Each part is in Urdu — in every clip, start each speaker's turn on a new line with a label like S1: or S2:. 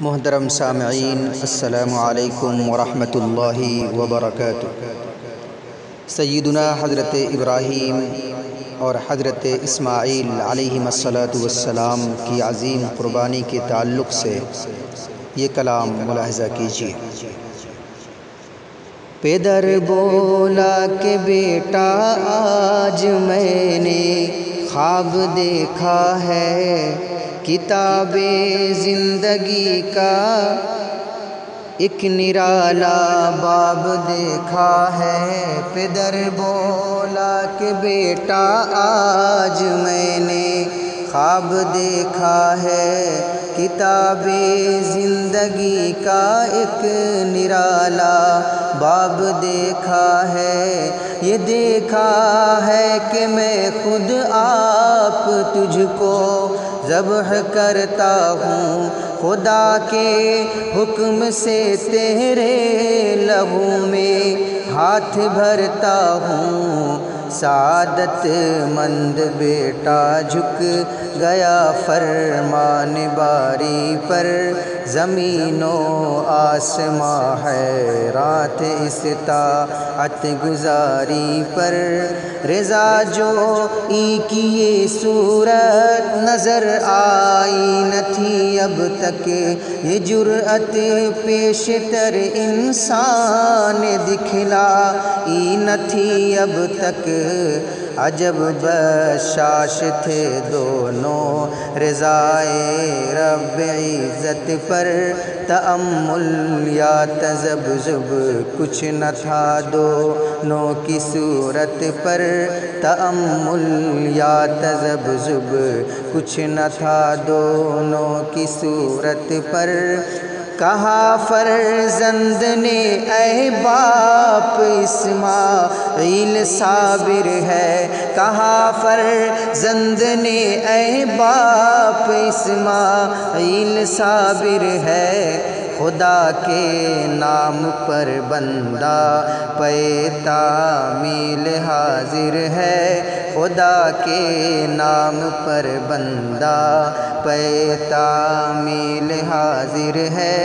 S1: محترم سامعین، السلام علیکم ورحمۃ اللہ وبرکاتہ۔ سیدنا حضرت ابراہیم اور حضرت اسماعیل علیہم السلام کی عظیم قربانی کے تعلق سے یہ کلام ملاحظہ کیجیے۔ پدر بولا کہ بیٹا آج میں نے خواب دیکھا ہے، کتاب زندگی کا ایک نرالا باب دیکھا ہے۔ پدر بولا کہ بیٹا آج میں نے خواب دیکھا ہے، کتاب زندگی کا ایک نرالا باب دیکھا ہے۔ یہ دیکھا ہے کہ میں خود آپ تجھ کو ذبح کرتا ہوں، خدا کے حکم سے تیرے لہو میں ہاتھ بھرتا ہوں۔ سعادت مند بیٹا جھک گیا فرمان باری پر، زمین و آسماں ہے رات اس طاعت گزاری پر۔ رضا جو ای کی یہ صورت نظر آئی نہ تھی اب تک، یہ جرأت پیشتر انسان دکھلائی نہ تھی اب تک۔ عجب بشاش تھے دونوں رضائے رب عزت پر، تأمل یا تذبذب کچھ نہ تھا دونوں کی صورت پر، تأمل یا تذبذب کچھ نہ تھا دونوں کی صورت پر۔ کہا فرزند نے اے باپ اسماعیل صابر ہے، کہا فرزند نے اے باپ اسماعیل صابر ہے، خدا کے نام پر بندہ پے تعمیل حاضر ہے، خدا کے نام پر بندہ پے تعمیل حاضر ہے۔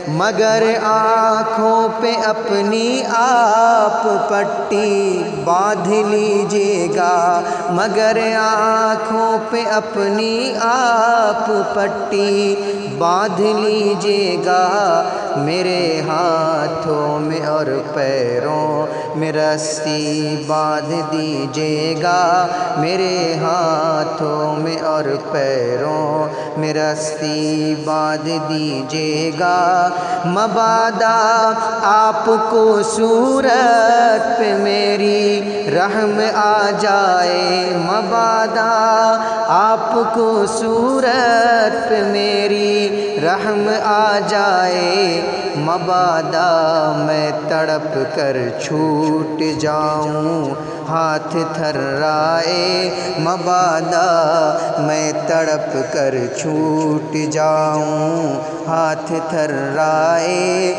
S1: مگر آنکھوں پہ اپنی آپ پٹی باندھ لیجیے گا، مگر آنکھوں پہ اپنی آپ پٹی باندھ لیجیے گا، میرے ہاتھوں میں اور پیروں میں رسی باندھ دیجیے گا، میرے ہاتھوں میں اور پیروں میں رسی باندھ دیجیے گا۔ مبادا آپ کو صورت پہ میری رحم آ جائے، مبادا آپ کو صورت پہ میری رحم آ جائے، مبادا میں تڑپ کر چھوٹ جاؤں ہاتھ تھرائے، مبادا میں تڑپ کر چھوٹ جاؤں ہاتھ تھرائے۔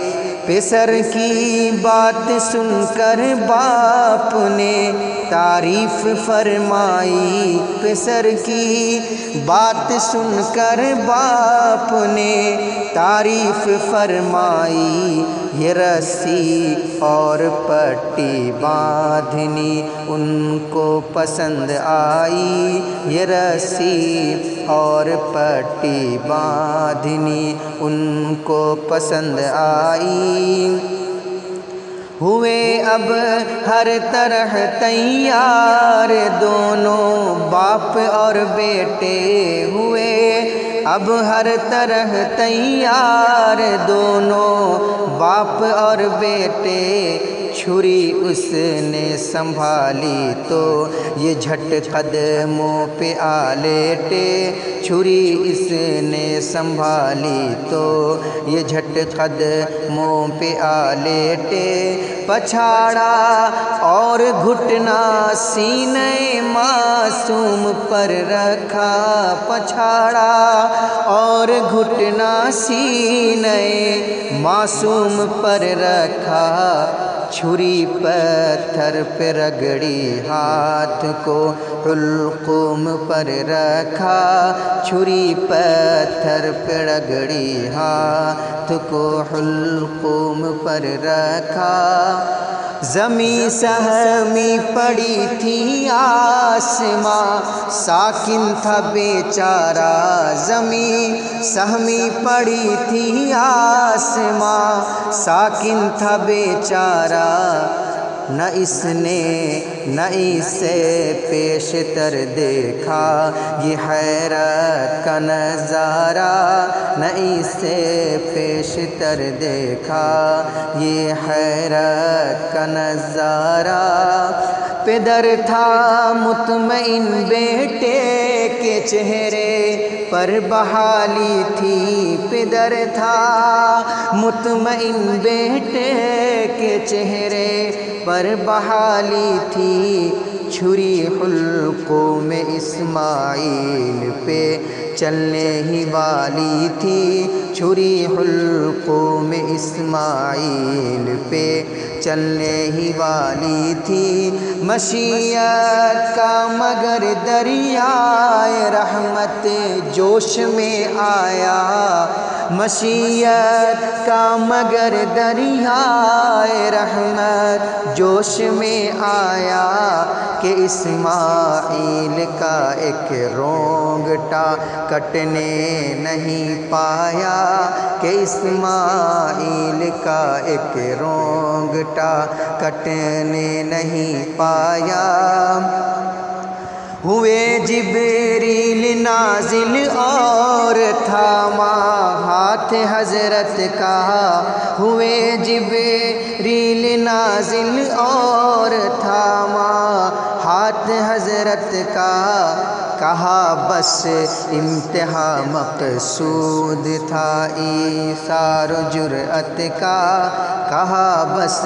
S1: پسر کی بات سن کر باپ نے تعریف فرمائی، پسر کی بات سن کر باپ نے تعریف فرمائی، یہ رسی اور پٹی باندھنی ان کو پسند آئی، یہ رسی اور پٹی باندھنی ان کو پسند آئی۔ ہوئے اب ہر طرح تیار دونوں باپ اور بیٹے، ہوئے اب ہر طرح تیار دونوں باپ اور بیٹے۔ چھری اس نے سنبھالی تو یہ جھٹ قدموں پہ آ لیٹے، چھری اس نے سنبھالی تو یہ جھٹ قدموں پہ آ لیٹے۔ پچھاڑا اور گھٹنا سینے معصوم پر رکھا، پچھاڑا اور گھٹنا سینے معصوم پر رکھا، چھری پتھر پہ رگڑی ہاتھ کو حلقوم پر رکھا، چھری پتھر پہ رگڑی، ہاتھ کو حلقوم پر رکھا۔ زمیں سہمی پڑی تھی آسماں، ساکن تھا بیچارہ، زمیں سہمی پڑی تھی آسماں، ساکن تھا بیچارہ۔ نہ اس نے نہ اسے پیشتر دیکھا یہ حیرت کا نظارہ، نہ اسے پیشتر دیکھا یہ حیرت کا نظارہ۔ پدر تھا مطمئن بیٹے کے چہرے پر بحالی تھی، پدر تھا مطمئن بیٹے کے چہرے پر بحالی تھی، چھری حلقوم اسماعیل پہ چلنے ہی والی تھی، چھری حلقوم اسماعیل پہ چلنے ہی والی تھی۔ مشیت کا مگر دریائے رحمت جوش میں آیا، مشیت کا مگر دریائے رحمت جوش میں آیا، کہ اسماعیل کا ایک رونگٹا کٹنے نہیں پایا، کہ اسماعیل کا ایک رونگٹا کٹنے نہیں پایا۔ ہوئے جبریل نازل اور تھاما ہاتھ حضرت کا، ہوئے جبریل نازل اور تھاما ہاتھ حضرت کا، کہا بس انتہا مقصود تھا ایثار جرأت کا، کہا بس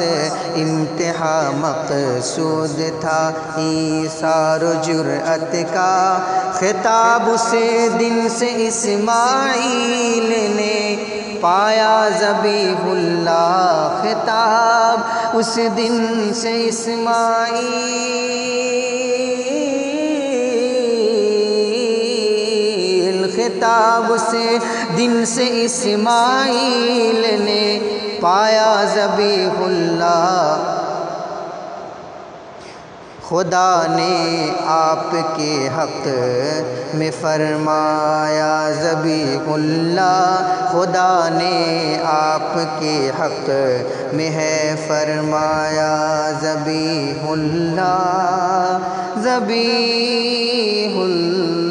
S1: انتہا مقصود تھا ایثار جرأت کا۔ خطاب اسے دن سے اسماعیل نے پایا ذبیح اللہ، خطاب اس دن سے اسماعیل، خطاب اسے دن سے اسماعیل نے پایا ذبیح اللہ۔ خدا نے آپ کے حق میں فرمایا ذبیح اللہ، خدا نے آپ کے حق میں ہے فرمایا ذبیح اللہ، ذبیح اللہ۔